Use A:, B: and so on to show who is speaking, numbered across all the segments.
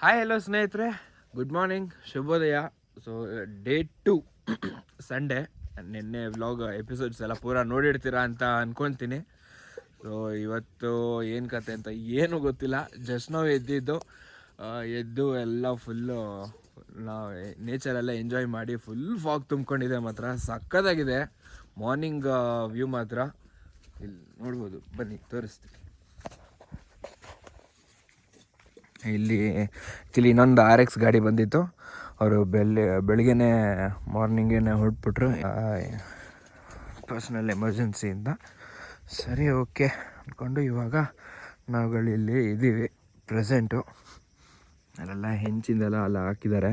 A: Hi hello ಸ್ನೇಹಿತರೆ, good morning, ಶುಭೋದಯ. So day 2 Sunday. ನಿನ್ನೆ ವ್ಲಾಗ್ ಎಪಿಸೋಡ್ಸ್ ಎಲ್ಲ ಪೂರ ನೋಡಿರ್ತೀರಾ ಅಂತ ಅಂದ್ಕೊತೀನಿ. ಸೊ ಇವತ್ತು ಏನು ಕತೆ ಅಂತ ಏನೂ ಗೊತ್ತಿಲ್ಲ. ಜಸ್ಟ್ ನಾವು ಎದ್ದು ಎಲ್ಲ ಫುಲ್ಲು ನಾವು ನೇಚರೆಲ್ಲ ಎಂಜಾಯ್ ಮಾಡಿ ಫುಲ್ ಫಾಗ್ ತುಂಬ್ಕೊಂಡಿದೆ. ಮಾತ್ರ ಸಕ್ಕತ್ತಾಗಿದೆ ಮಾರ್ನಿಂಗ್ ವ್ಯೂ ಮಾತ್ರ. ಇಲ್ಲಿ ನೋಡ್ಬೋದು, ಬನ್ನಿ ತೋರಿಸ್ತೀನಿ. ಇಲ್ಲಿ ಆ್ಯಕ್ಚುಲಿ ಇನ್ನೊಂದು RX ಗಾಡಿ ಬಂದಿತ್ತು. ಅವರು ಬೆಳಿಗ್ಗೆನೇ ಮಾರ್ನಿಂಗೇ ಹೊರಟ್ಬಿಟ್ರು ಪರ್ಸ್ನಲ್ ಎಮರ್ಜೆನ್ಸಿಯಿಂದ. ಸರಿ, ಓಕೆ ಅಂದ್ಕೊಂಡು ಇವಾಗ ನಾವುಗಳಿಲ್ಲಿ ಇದ್ದೀವಿ ಪ್ರೆಸೆಂಟು. ಅಲ್ಲೆಲ್ಲ ಹೆಂಚಿಂದೆಲ್ಲ ಅಲ್ಲ ಹಾಕಿದ್ದಾರೆ,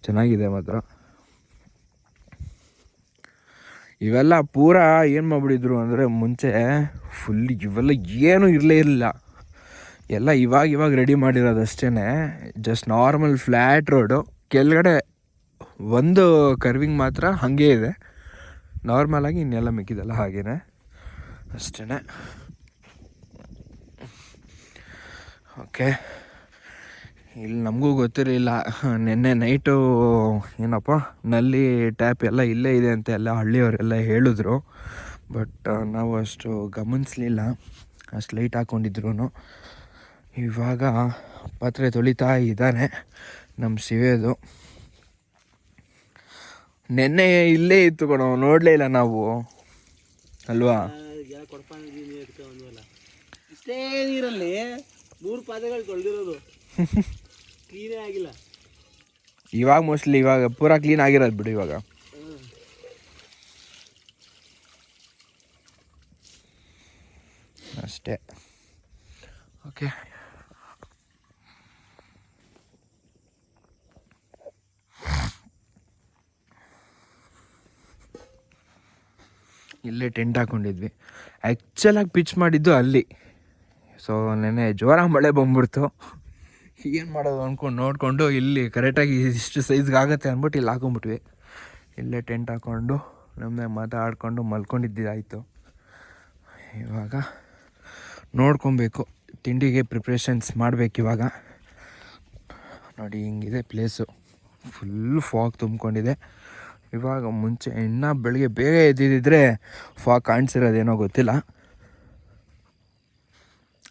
A: ಚೆನ್ನಾಗಿದೆ ಮಾತ್ರ. ಇವೆಲ್ಲ ಪೂರ ಏನು ಮಾಡಿಬಿಟ್ಟಿದ್ರು ಅಂದರೆ ಮುಂಚೆ ಫುಲ್ ಇವೆಲ್ಲ ಏನೂ ಇರಲೇ ಇರಲಿಲ್ಲ. ಎಲ್ಲ ಇವಾಗ ರೆಡಿ ಮಾಡಿರೋದು ಅಷ್ಟೇ. ಜಸ್ಟ್ ನಾರ್ಮಲ್ ಫ್ಲ್ಯಾಟ್ ರೋಡು, ಕೆಳಗಡೆ ಒಂದು ಕರ್ವಿಂಗ್ ಮಾತ್ರ ಹಾಗೇ ಇದೆ. ನಾರ್ಮಲಾಗಿ ಇನ್ನೆಲ್ಲ ಮಿಕ್ಕಿದೆಲ್ಲ ಹಾಗೇ ಅಷ್ಟೇ. ಓಕೆ, ಇಲ್ಲಿ ನಮಗೂ ಗೊತ್ತಿರಲಿಲ್ಲ. ನಿನ್ನೆ ನೈಟು ಏನಪ್ಪ ನಲ್ಲಿ ಟ್ಯಾಪ್ ಎಲ್ಲ ಇಲ್ಲೇ ಇದೆ ಅಂತ ಎಲ್ಲ ಹಳ್ಳಿಯವರೆಲ್ಲ ಹೇಳಿದ್ರು. ಬಟ್ ನಾವು ಅಷ್ಟು ಗಮನಿಸಲಿಲ್ಲ, ಅಷ್ಟು ಲೈಟ್ ಹಾಕ್ಕೊಂಡಿದ್ರು. ಇವಾಗ ಪಾತ್ರೆ ತೊಳಿತಾ ಇದ್ದಾನೆ ನಮ್ಮ ಶಿವೇದು. ನೆನ್ನೆ ಇಲ್ಲೇ ಇತ್ತು ಕಣೋ, ನೋಡಲೇ ಇಲ್ಲ ನಾವು ಅಲ್ವಾ?
B: ಇಷ್ಟೇ ನೀರಲ್ಲಿ 3 ಪಾತ್ರೆಗಳು ತೊಳೆದಿರೋದು ಕ್ಲೀನೇ ಆಗಿಲ್ಲ.
A: ಇವಾಗ ಮೋಸ್ಟ್ಲಿ ಇವಾಗ ಪೂರಾ ಕ್ಲೀನ್ ಆಗಿರೋದು ಬಿಡು ಇವಾಗ. ಅಷ್ಟೇ. ಓಕೆ, ಇಲ್ಲೇ ಟೆಂಟ್ ಹಾಕ್ಕೊಂಡಿದ್ವಿ. ಆ್ಯಕ್ಚುಲಾಗಿ ಪಿಚ್ ಮಾಡಿದ್ದು ಅಲ್ಲಿ. ಸೊ ನೆನ್ನೆ ಜೋರ ಮಳೆ ಬಂದ್ಬಿಡ್ತು. ಏನು ಮಾಡೋದು ಅಂದ್ಕೊಂಡು ನೋಡಿಕೊಂಡು ಇಲ್ಲಿ ಕರೆಕ್ಟಾಗಿ ಇಷ್ಟು ಸೈಜ್ಗೆ ಆಗುತ್ತೆ ಅಂದ್ಬಿಟ್ಟು ಇಲ್ಲಿ ಹಾಕೊಂಡ್ಬಿಟ್ವಿ. ಇಲ್ಲೇ ಟೆಂಟ್ ಹಾಕ್ಕೊಂಡು ನಮ್ಮದೇ ಮಾತಾಡ್ಕೊಂಡು ಮಲ್ಕೊಂಡಿದ್ದಾಯಿತು. ಇವಾಗ ನೋಡ್ಕೊಬೇಕು, ತಿಂಡಿಗೆ ಪ್ರಿಪ್ರೇಷನ್ಸ್ ಮಾಡಬೇಕಿವಾಗ. ನೋಡಿ ಹಿಂಗಿದೆ ಪ್ಲೇಸು, ಫುಲ್ ಫಾಗ್ ತುಂಬ್ಕೊಂಡಿದೆ. ಇವಾಗ ಮುಂಚೆ ಇನ್ನೂ ಬೆಳಗ್ಗೆ ಬೇಗ ಎದ್ದಿದ್ದರೆ ಫಾಗ್ ಕಾಣಿಸಿರೋದೇನೋ ಗೊತ್ತಿಲ್ಲ.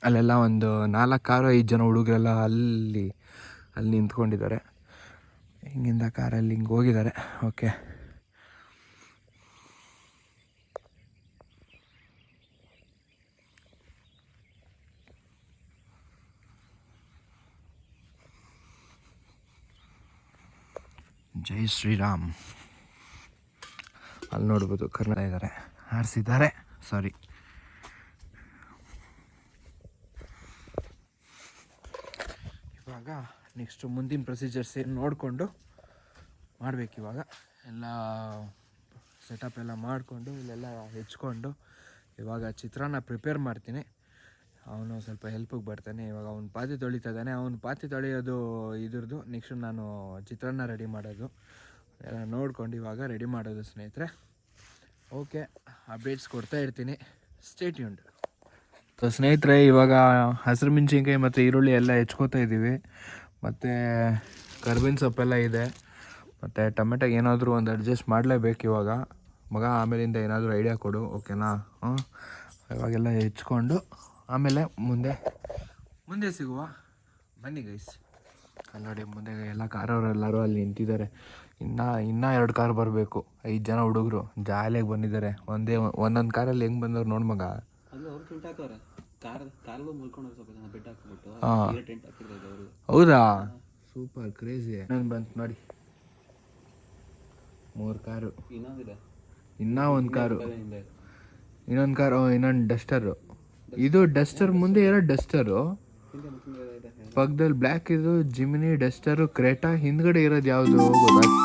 A: ಅಲ್ಲೆಲ್ಲ ಒಂದು 4-5 ಜನ ಹುಡುಗರೆಲ್ಲ ಅಲ್ಲಿ ನಿಂತ್ಕೊಂಡಿದ್ದಾರೆ. ಹಿಂಗಿಂದ ಕಾರಲ್ಲಿ ಹಿಂಗೆ ಹೋಗಿದ್ದಾರೆ. ಓಕೆ, ಜೈ ಶ್ರೀರಾಮ್. ಅಲ್ಲಿ ನೋಡ್ಬೋದು ಕರ್ನಾಟಕ ಇದ್ದಾರೆ, ಹಾರಿಸಿದ್ದಾರೆ. ಸಾರಿ, ಇವಾಗ ನೆಕ್ಸ್ಟು ಮುಂದಿನ ಪ್ರೊಸೀಜರ್ಸ್ ಏನು ನೋಡಿಕೊಂಡು ಮಾಡಬೇಕಿವಾಗ. ಎಲ್ಲ ಸೆಟಪ್ ಎಲ್ಲ ಮಾಡಿಕೊಂಡು ಇಲ್ಲೆಲ್ಲ ಹೆಚ್ಕೊಂಡು ಇವಾಗ ಚಿತ್ರಾನ್ನ ಪ್ರಿಪೇರ್ ಮಾಡ್ತೀನಿ. ಅವನು ಸ್ವಲ್ಪ ಹೆಲ್ಪಿಗೆ ಬರ್ತಾನೆ. ಇವಾಗ ಅವ್ನು ಪಾತ್ರೆ ತೊಳಿತಾ ಇದ್ದಾನೆ. ಅವ್ನು ಪಾತ್ರೆ ತೊಳೆಯೋದು ಇದ್ರದ್ದು ನೆಕ್ಸ್ಟು ನಾನು ಚಿತ್ರಾನ್ನ ರೆಡಿ ಮಾಡೋದು ಎಲ್ಲ ನೋಡ್ಕೊಂಡು ಇವಾಗ ರೆಡಿ ಮಾಡೋದು ಸ್ನೇಹಿತರೆ. ಓಕೆ, ಅಪ್ಡೇಟ್ಸ್ ಕೊಡ್ತಾ ಇರ್ತೀನಿ, ಸ್ಟೇ ಟ್ಯೂನ್ಡ್. ಸೊ ಸ್ನೇಹಿತರೆ, ಇವಾಗ ಹಸಿರು ಮೆಣಸಿನ್ಕಾಯಿ ಮತ್ತು ಈರುಳ್ಳಿ ಎಲ್ಲ ಹೆಚ್ಕೋತಾ ಇದ್ದೀವಿ. ಮತ್ತು ಕರ್ಬೇವಿನ ಸೊಪ್ಪೆಲ್ಲ ಇದೆ. ಮತ್ತು ಟೊಮೆಟೊಗೆ ಏನಾದರೂ ಒಂದು ಅಡ್ಜಸ್ಟ್ ಮಾಡಲೇಬೇಕು ಇವಾಗ. ಮಗ ಆಮೇಲಿಂದ ಏನಾದರೂ ಐಡಿಯಾ ಕೊಡು, ಓಕೆನಾ? ಇವಾಗೆಲ್ಲ ಹೆಚ್ಕೊಂಡು ಆಮೇಲೆ ಮುಂದೆ ಸಿಗುವ. ಬನ್ನಿ ಗೈಸ್. ಅಲ್ಲಿ ನೋಡಿ ಮುಂದೆ ಎಲ್ಲ ಕಾರವರೆಲ್ಲರೂ ಅಲ್ಲಿ ನಿಂತಿದ್ದಾರೆ. ಇನ್ನೂ 2 ಕಾರ್ ಬರಬೇಕು. 5 ಜನ ಹುಡುಗರು ಜಾಲಿಯಾಗಿ ಬಂದಿದ್ದಾರೆ. ಒಂದೊಂದು ಕಾರಲ್ಲಿ ಹೆಂಗೆ ಬಂದವ್ರು ನೋಡಿ ಮಗ. ಹೌದಾ, ಸೂಪರ್ ಕ್ರೇಜಿ. ಇನ್ನೊಂದು ಬಂತು ನೋಡಿ, 3 ಕಾರು. ಇನ್ನೂ ಒಂದು ಕಾರು, ಇನ್ನೊಂದು ಡಸ್ಟರು. ಇದು ಡಸ್ಟರ್ ಮುಂದೆ ಇರೋ ಡಸ್ಟರು, ಪಕ್ಕದಲ್ಲಿ ಬ್ಲ್ಯಾಕ್ ಇದು ಜಿಮಿನಿ, ಡಸ್ಟರು, ಕ್ರೇಟಾ. ಹಿಂದ್ಗಡೆ ಇರೋದು ಯಾವುದು ಗೊತ್ತಾಗ.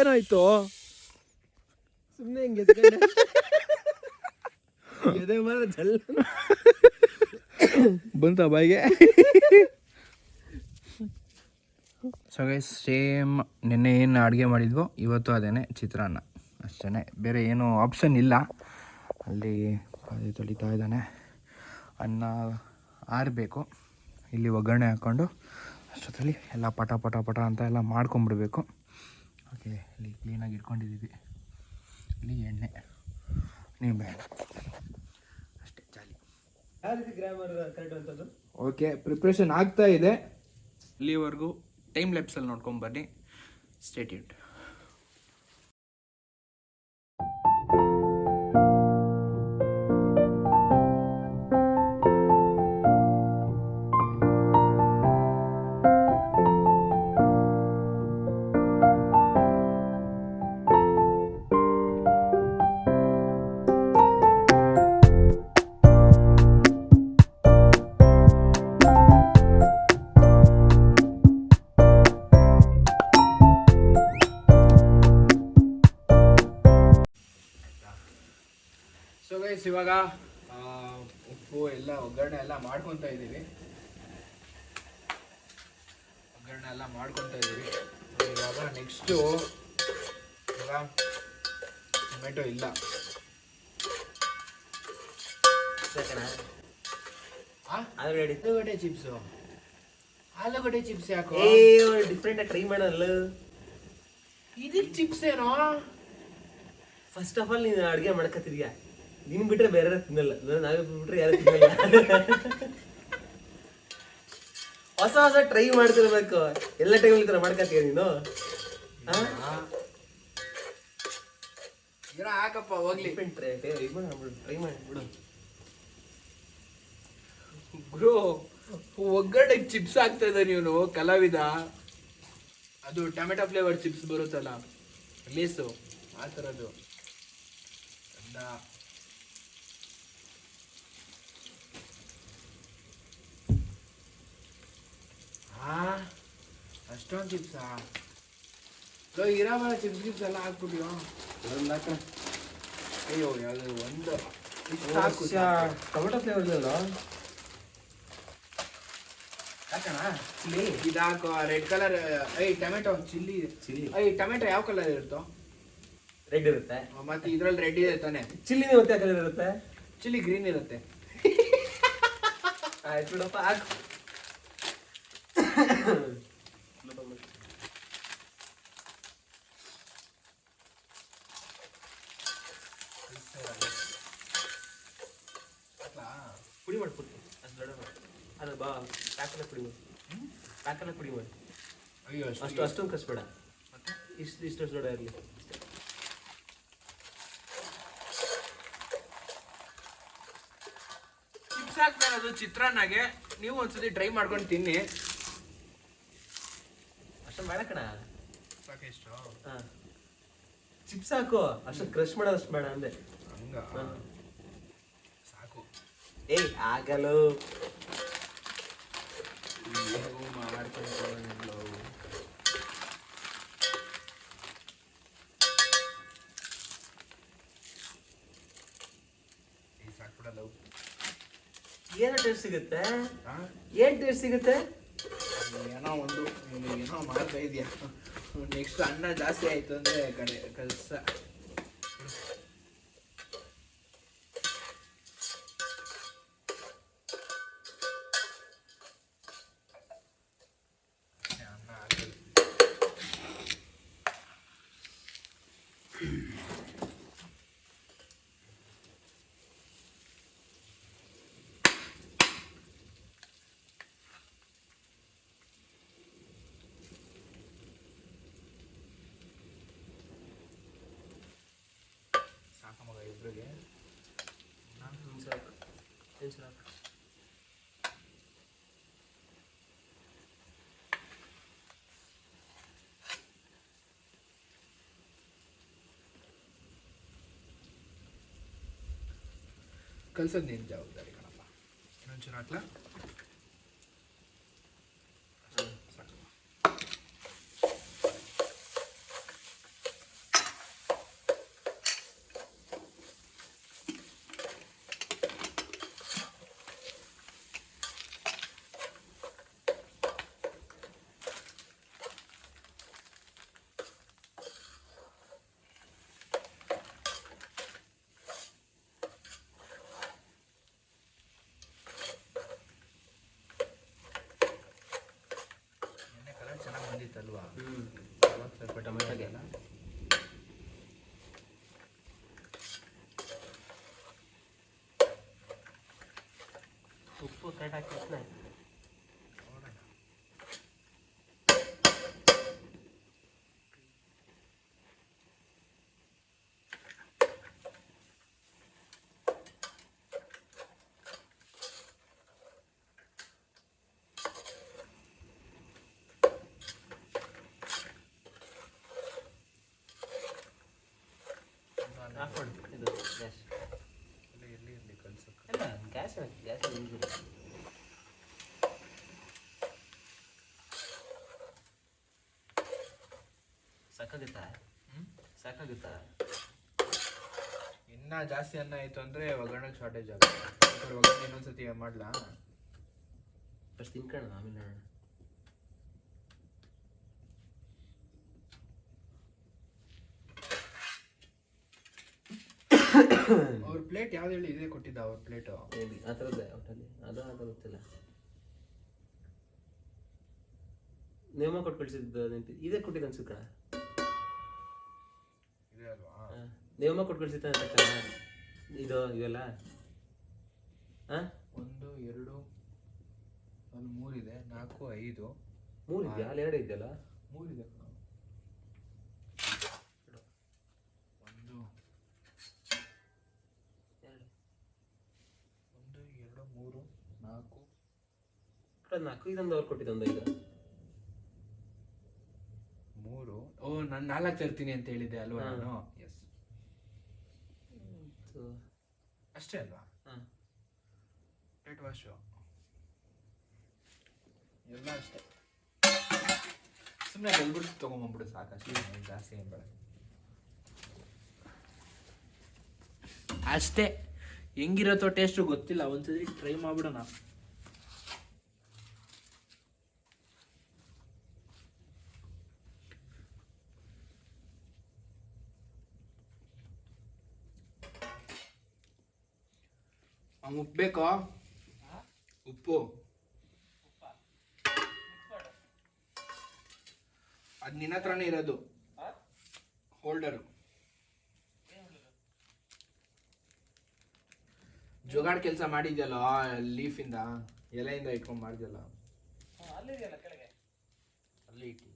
A: ಏನಾಯ್ತು?
B: ಸುಮ್ಮನೆ ಹಿಂಗೆ ಎದ್ಕೊಂಡೆ. ಎದೆ ಮಾತ್ರ ಜಲ್
A: ಬಂತ ಬಾಯಿಗೆ. ಸೊ ಗೈಸ್, ಸೇಮ್ ನಿನ್ನೆ ಏನು ಅಡುಗೆ ಮಾಡಿದ್ವೋ ಇವತ್ತು ಅದೇನೆ, ಚಿತ್ರಾನ್ನ ಅಷ್ಟೇ. ಬೇರೆ ಏನೂ ಆಪ್ಷನ್ ಇಲ್ಲ. ಅಲ್ಲಿ ಪಾದಿ ತೊಳಿತಾ ಇದ್ದಾನೆ. ಅನ್ನ ಆರಬೇಕು. ಇಲ್ಲಿ ಒಗ್ಗರಣೆ ಹಾಕ್ಕೊಂಡು ಅಷ್ಟೊತ್ತಲ್ಲಿ ಎಲ್ಲ ಪಟ ಪಟ ಪಟ ಅಂತ ಎಲ್ಲ ಮಾಡ್ಕೊಂಬಿಡ್ಬೇಕು. ಓಕೆ, ಇಲ್ಲಿ ಕ್ಲೀನಾಗಿ ಇಟ್ಕೊಂಡಿದ್ದೀವಿ. ಇಲ್ಲಿ ಎಣ್ಣೆ, ನಿಂಬೆಹಣ್ಣು, ಅಷ್ಟೇ ಜಾಲಿ.
B: ಯಾವ ರೀತಿ ಗ್ರಾಮರ್ ಕರೆಕ್ಟ್ ಅಂತದ್ದು?
A: ಓಕೆ, ಪ್ರಿಪ್ರೇಷನ್ ಆಗ್ತಾ ಇದೆ. ಇಲ್ಲಿವರೆಗೂ ಟೈಮ್ ಲ್ಯಾಪ್ಸಲ್ಲಿ ನೋಡ್ಕೊಂಬನ್ನಿ. Stay tuned. ಸೊ ಗೈಸ್, ಇವಾಗ ಉಪ್ಪು ಎಲ್ಲ ಒಗ್ಗರಣೆ ಎಲ್ಲ ಮಾಡ್ಕೊತಾ ಇದ್ದೀವಿ. ಇವಾಗ ನೆಕ್ಸ್ಟು ಇವಾಗ ಟೊಮೆಟೊ ಇಲ್ಲ. ಆಲೂಗಡ್ಡೆ ಚಿಪ್ಸು. ಆಲೂಗಡ್ಡೆ ಚಿಪ್ಸ್ ಯಾಕೋ
B: ಡಿಫ್ರೆಂಟ್ ಟ್ರೈ ಮಾಡಲ್ಲ.
A: ಇದಕ್ಕೆ ಚಿಪ್ಸ್ ಏನೋ?
B: ಫಸ್ಟ್ ಆಫ್ ಆಲ್ ನೀನು ಅಡುಗೆ ಮಾಡ್ಕತ್ತಿದ್ಯಾ, ನೀನು ಬಿಟ್ರೆ ಬೇರೆ ಯಾರು ತಿನ್ನಲ್ಲ. ನಾವೇ ಬಿಟ್ರೆ ಯಾರು ತಿನ್ನಲ್ಲ. ಹೊಸ ಹೊಸ ಟ್ರೈ ಮಾಡ್ತಿರ್ಬೇಕು. ಎಲ್ಲ ಟೈಮಲ್ಲಿ ಥರ ಮಾಡ್ಕತ್ತೀಯ ನೀನು?
A: ಹಾಕಪ್ಪ ಹೋಗ್ಲಿ.
B: ಟ್ರೈ ಮಾಡಿಬಿಡು
A: ಬ್ರೋ. ಒಗ್ಗರಣೆಗೆ ಚಿಪ್ಸ್ ಹಾಕ್ತಾ ಇದ್ದ ನೀನು ಕಲಾವಿದ. ಅದು ಟೊಮೆಟೊ ಫ್ಲೇವರ್ ಚಿಪ್ಸ್ ಬರುತ್ತಲ್ಲ, ಲೇಸು, ಆ ಥರದ್ದು. ಅಷ್ಟೊಂದು ಚಿಪ್ಸಾ? ಇರಾಬಾರ ಚಿಪ್ಸ್ ಎಲ್ಲ ಹಾಕ್ಬಿಟ್ಟಿಯೋ? ಅಯ್ಯೋ, ಯಾವುದು ಒಂದು
B: ಟೊಮೆಟೊ ಫ್ಲೇವರ್ ಇದೆಯಲ್ಲ,
A: ಹಾಕೋಣ. ಚಿಲ್ಲಿ ಇದು ಹಾಕೋ, red colour. Tomato chilli. Tomato ಯಾವ ಕಲರ್ ಇರುತ್ತೋ?
B: ರೆಡ್ ಇರುತ್ತೆ.
A: ಮತ್ತೆ ಇದ್ರಲ್ಲಿ ರೆಡ್ ಇದೆ ತಾನೆ?
B: ಚಿಲ್ಲಿ ಮತ್ತೆ ಕಲರ್ ಇರುತ್ತೆ.
A: ಚಿಲ್ಲಿ ಗ್ರೀನ್ ಇರುತ್ತೆ.
B: ಆಯ್ತು ಬಿಡಪ್ಪ, ಹಾಕು. ಪುಡಿ ಮಾಡಿ ಪುಡಿ ಅಷ್ಟು ದೊಡ್ಡ ಅದು ಬಾ. ಪ್ಯಾಕೆಲ್ಲ ಪುಡಿ ಮಾಡಿ, ಪ್ಯಾಕೆಲ್ಲ ಪುಡಿ ಮಾಡಿ.
A: ಅಯ್ಯೋ,
B: ಅಷ್ಟೊಂದು ಕಸ್ಬೇಡ. ಇಷ್ಟು ದೊಡ್ಡ ಇರಲಿ.
A: ಚಿಪ್ಸ್ ಹಾಕ್ತಾ ಇರೋದು ಚಿತ್ರಾನ್ನಾಗೆ. ನೀವು ಒಂದ್ಸತಿ ಟ್ರೈ ಮಾಡ್ಕೊಂಡು ತಿನ್ನಿ.
B: ಅಷ್ಟೊಂದು ಬೇಡ ಕಣ.
A: ಸಾಕೆಷ್ಟು?
B: ಹಾಂ, ಚಿಪ್ಸ್ ಹಾಕು. ಅಷ್ಟೊಂದು ಕ್ರಶ್ ಮಾಡೋದು ಅಷ್ಟು ಬೇಡ ಅಂದೆ.
A: ಹಂಗ ಸಾಕು.
B: ಆಗಲು ಏನೋ ಟೇಸ್ಟ್ ಸಿಗುತ್ತೆ. ಏನ್ ಟೇಸ್ಟ್ ಸಿಗುತ್ತೆ?
A: ಏನೋ ಒಂದು ಏನೋ ಮಾಡ್ತಾ ಇದೆಯಾ. ನೆಕ್ಸ್ಟ್ ಅನ್ನ ಜಾಸ್ತಿ ಆಯ್ತು ಅಂದ್ರೆ ಕೆಲಸ. ಸಾಕಮಗ ಇಬ್ಬರಿಗೆ. ಕಲ್ಸೋದು ನಿನ್ನ ಜವಾಬ್ದಾರಿ ಕಣಪ್ಪ. ಇನ್ನೊಂಚೂರು ಹಾಕ್ಲಾ? ಸಾಕು.
C: ಆಯ್ತಲ್ವಾ?
B: ಸ್ವಲ್ಪ ಟೊಮೆಟೊಗೆ ಎಲ್ಲ ಉಪ್ಪು ಕರೆಕ್ಟ್ ಹಾಕಿ ಹಾಕೊಂಡು ಇದು ಗ್ಯಾಸ್
C: ಇರಲಿ ಕಲ್ಸಕ್ಕೆ.
B: ಇಲ್ಲ ಗ್ಯಾಸ್ ಯೂಸ್ ಸಾಕಾಗುತ್ತಾ? ಸಾಕಾಗುತ್ತಾ?
C: ಇನ್ನೂ ಜಾಸ್ತಿ ಅನ್ನ ಆಯಿತು ಅಂದರೆ ಒಗ್ಗರಣೆ ಶಾರ್ಟೇಜ್ ಆಗುತ್ತೆ. ಒಗ್ಗರಣೆ ಇನ್ನೊಂದ್ಸತಿ ಮಾಡಲಾ?
B: ಫಸ್ಟ್ ತಿನ್ಕೊಳ್ಳೋಣ, ಆಮೇಲೆ ನೋಡೋಣ.
C: ಅವ್ರ ಪ್ಲೇಟ್ ಯಾವ್ದು ಹೇಳಿ? ಇದೇ ಕೊಟ್ಟಿದ್ದ ಅವ್ರ ಪ್ಲೇಟು?
B: ಮೇಬಿ ಆ ಥರದ್ದೇ ಒಟ್ಟಲ್ಲಿ ಅದು ಅಂತ ಗೊತ್ತಿಲ್ಲ. ನೇಮ ಕೊಟ್ಟು ಕಳಿಸಿದ್ದು ಇದೇ ಕೊಟ್ಟಿದ್ದು ಅನ್ಸುತ್ತೆ.
C: ಇದೆ ಅಲ್ವಾ?
B: ನೇಮ ಕೊಟ್ಟು ಕಳಿಸಿದ್ದ ಅನ್ಸುತ್ತೆ ಇದು ಇವೆಲ್ಲ. ಹಾಂ
C: 1 2 ಒಂದು 3 ಇದೆ, 4 5
B: 3 ಇದೆಯಾ? ಅಲ್ಲಿ 2 ಇದೆಯಲ್ಲ?
C: 3 ಇದೆ. 1 2 3 4
B: 4 ಇದೊಂದು ಅವ್ರು ಕೊಟ್ಟಿದ್ದೊಂದು ಇದು
C: 3. ಓ ನಾನು 4 ತರ್ತೀನಿ ಅಂತ ಹೇಳಿದ್ದೆ ಅಲ್ವಾ ನಾನು? ಎಸ್, ಅಷ್ಟೇ ಅಲ್ವಾ? ಪ್ಲೇಟ್ ವಾಶು ಎಲ್ಲ ಅಷ್ಟೇ. ಸುಮ್ಮನೆ ಬೆಲ್ಬಿಟ್ಟು ತೊಗೊಂಬಂದ್ಬಿಡು ಸಾಕಷ್ಟು, ಜಾಸ್ತಿ ಏನು ಬೇಡ ಅಷ್ಟೇ. ಹೆಂಗಿರತ್ತೋ ಟೇಸ್ಟು ಗೊತ್ತಿಲ್ಲ, ಒಂದ್ಸರಿ ಟ್ರೈ ಮಾಡ್ಬಿಡೋಣ. ಉಪ್ಪು ಬೇಕೋ? ಉಪ್ಪು ಅದು ನಿನ್ನ ಹತ್ರನೇ ಇರೋದು, ಹೋಲ್ಡರು. ಜೋಗಾಡ್ ಕೆಲಸ ಮಾಡಿದ್ಯಲ್ಲ ಲೀಫಿಂದ, ಎಲೆಯಿಂದ ಇಟ್ಕೊಂಡು ಮಾಡಿದ್ಯಲ್ಲ, ಅಲ್ಲಿ ಇಟ್ಟಿದ್ದ.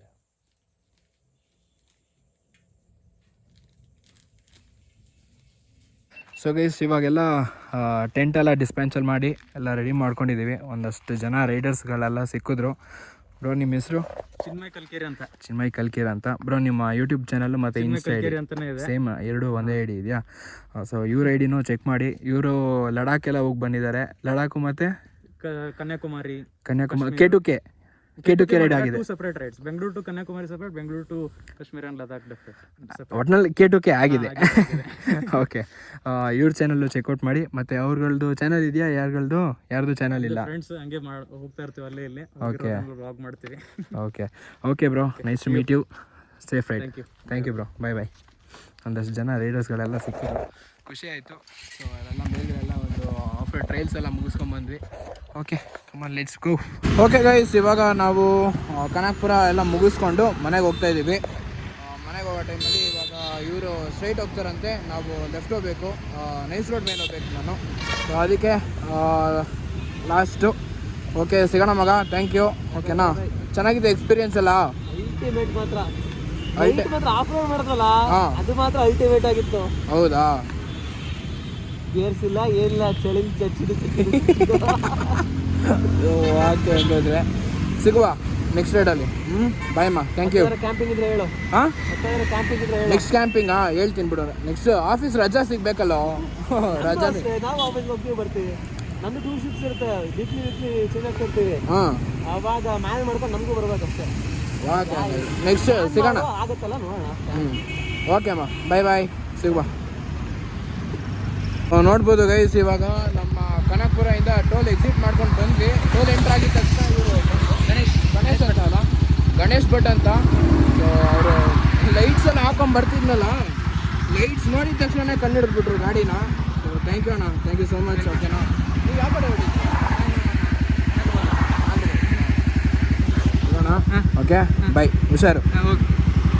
A: ಸೊ ಗೈಸ್, ಇವಾಗೆಲ್ಲ ಟೆಂಟೆಲ್ಲ ಡಿಸ್ಪ್ಯಾನ್ಸಲ್ಲಿ ಮಾಡಿ ಎಲ್ಲ ರೆಡಿ ಮಾಡ್ಕೊಂಡಿದ್ದೀವಿ. ಒಂದಷ್ಟು ಜನ ರೈಡರ್ಸ್ಗಳೆಲ್ಲ ಸಿಕ್ಕಿದ್ರು. ಬ್ರೋ ನಿಮ್ಮ ಹೆಸರು?
D: ಚಿನ್ಮಯ್ ಕಲ್ಕೇರಿ ಅಂತ.
A: ಚಿನ್ಮಯ್ ಕಲ್ಕೇರಿ ಅಂತ. ಬ್ರೋ ನಿಮ್ಮ ಯೂಟ್ಯೂಬ್ ಚಾನಲ್ ಮತ್ತು ಇನ್ಸ್ಟಾ ಸೇಮ್ ಎರಡು ಒಂದೇ ಐಡಿ ಇದೆಯಾ? ಸೊ ಇವ್ರ ಐಡಿನೂ ಚೆಕ್ ಮಾಡಿ. ಇವರು ಲಡಾಖ್ ಎಲ್ಲ ಹೋಗಿ ಬಂದಿದ್ದಾರೆ. ಲಡಾಖು ಮತ್ತು
D: ಕನ್ಯಾಕುಮಾರಿ
A: K2K ರೈಡ್ ಆಗಿದೆ.
D: Separate rides. Bengaluru to Kanyakumari separate, Bengaluru to Kashmir and Ladakh different.
A: ಒಟ್ನಲ್ಲಿ K2K ಆಗಿದೆ. ಓಕೆ, ಇವ್ರ ಚಾನಲ್ಲು ಚೆಕ್ಔಟ್ ಮಾಡಿ. ಮತ್ತು ಅವ್ರಗಳದ್ದು ಚಾನಲ್ ಇದೆಯಾ? ಯಾರ್ದು ಚಾನಲ್ ಇಲ್ಲ?
D: ಫ್ರೆಂಡ್ಸ್ ಹಂಗೆ ಹೋಗ್ತಾ ಇರ್ತೀವಿ ಅಲ್ಲೇ ಇಲ್ಲಿ.
A: ಓಕೆ
D: ವ್ಲಾಗ್ ಮಾಡ್ತೀವಿ.
A: Okay bro, nice to meet you. Safe ride. Thank you bro, bye. ಒಂದಷ್ಟು ಜನ ರೈಡರ್ಸ್ಗಳೆಲ್ಲ ಸಿಕ್ಕಿದ್ರು, ಖುಷಿ ಆಯಿತು. ಸೊ ಅದೆಲ್ಲ ಮೇಲ್ಗಡೆಲ್ಲ ಒಂದು ಆಫ್ ಟ್ರೈಲ್ಸ್ ಎಲ್ಲ ಮುಗಿಸ್ಕೊಂಬಂದ್ವಿ. Okay, come on let's go. Okay guys, ಇವಾಗ ನಾವು ಕನಕಪುರ ಎಲ್ಲ ಮುಗಿಸ್ಕೊಂಡು ಮನೆಗೆ ಹೋಗ್ತಾ ಇದ್ದೀವಿ. ಮನೆಗೆ ಹೋಗೋ ಟೈಮಲ್ಲಿ ಇವಾಗ ಇವರು ಸ್ಟ್ರೈಟ್ ಹೋಗ್ತಾರಂತೆ, ನಾವು ಲೆಫ್ಟ್ ಹೋಗಬೇಕು. ನೈಸ್ ರೋಡ್ ಮೇಲೆ ಹೋಗ್ಬೇಕು ನಾನು. ಸೊ ಅದಕ್ಕೆ ಲಾಸ್ಟು. ಓಕೆ, ಸಿಗೋಣ ಮಗ. Thank you. ಓಕೆನಾ? ಚೆನ್ನಾಗಿದೆ ಎಕ್ಸ್ಪೀರಿಯನ್ಸ್ ಎಲ್ಲ.
B: ಅಲ್ಟಿಮೇಟ್ ಮಾತ್ರ ಆಫ್ ರೋಡ್ ಮಾಡಿದ್ರಲ್ಲ, ಅದು ಮಾತ್ರ ಅಲ್ಟಿಮೇಟ್ ಆಗಿತ್ತು.
A: ಹೌದಾ?
B: ಗೇರ್ಸ್ ಇಲ್ಲ, ಏನಿಲ್ಲ, ಚಳಿಂಗ್ ಚಚ್ಚಿದ್ದು.
A: ಓಕೆ, ಹಂಗಾದ್ರೆ ಸಿಗುವ ನೆಕ್ಸ್ಟ್ ರೈಡಲ್ಲಿ. ಬಾಯ್ ಮಾ, ಥ್ಯಾಂಕ್ ಯು.
B: ಕ್ಯಾಂಪಿಂಗ್ ಇದ್ರೆ ಹೇಳು.
A: ಹಾಂ,
B: ಕ್ಯಾಂಪಿಂಗ್ ಇದ್ರೆ ಹೇಳು.
A: ನೆಕ್ಸ್ಟ್ ಕ್ಯಾಂಪಿಂಗಾ ಹೇಳ್ತೀನಿ ಬಿಡೋಣ. ನೆಕ್ಸ್ಟ್ ಆಫೀಸ್ ರಜಾ ಸಿಗ್ಬೇಕಲ್ಲ. ರಜಾ
B: ನಾವು ಆಫೀಸ್ಗೆ ಹೋಗ್ತೀವಿ ಬರ್ತೀವಿ. ನಮ್ದು 2 ಶಿಫ್ಟ್ಸ್ ಇರುತ್ತೆ, ವೀಕ್ಲಿ ಚೇಂಜ್ ಆಗ್ತಿರ್ತೀವಿ.
A: ಹಾಂ,
B: ಅವಾಗ ಮ್ಯಾನೇಜ್ ಮಾಡ್ಕೊಂಡು ನಮಗೂ ಬರ್ಬೇಕಷ್ಟೇ.
A: ಓಕೆ, ನೆಕ್ಸ್ಟ್ ಸಿಗೋಣ.
B: ಆಗುತ್ತಲ್ಲ, ನೋಡೋಣ.
A: ಓಕೆ ಅಮ್ಮ, ಬಾಯ್. ಸಿಗುವ. ನೋಡ್ಬೋದು ಗೈಸ್, ಇವಾಗ ನಮ್ಮ ಕನಕಪುರದಿಂದ ಟೋಲ್ ಎಕ್ಸಿಟ್ ಮಾಡ್ಕೊಂಡು ಬಂದ್ವಿ. ಟೋಲ್ ಎಂಟ್ರ್ ಆಗಿದ ತಕ್ಷಣ ಇವರು ಗಣೇಶ್ ಅಂತ ಅಲ್ಲ, ಗಣೇಶ್ ಭಟ್ ಅಂತ. ಸೊ ಅವರು ಲೈಟ್ಸ್ ಎಲ್ಲ ಹಾಕೊಂಡು ಬರ್ತಿದ್ನಲ್ಲ, ಲೈಟ್ಸ್ ನೋಡಿದ ತಕ್ಷಣ ಕಂಡಿಡ್ಬಿಟ್ರು ಗಾಡಿನ. ಸೊ ಥ್ಯಾಂಕ್ ಯು ಅಣ್ಣ, ಥ್ಯಾಂಕ್ ಯು ಸೋ ಮಚ್. ಓಕೆನಾ? ನೀವು ಯಾವ ಕಡೆ ಹೊಡಿದ್ರಿ? ಓಕೆ ಬೈ ಹುಷಾರು.
D: ಓಕೆ.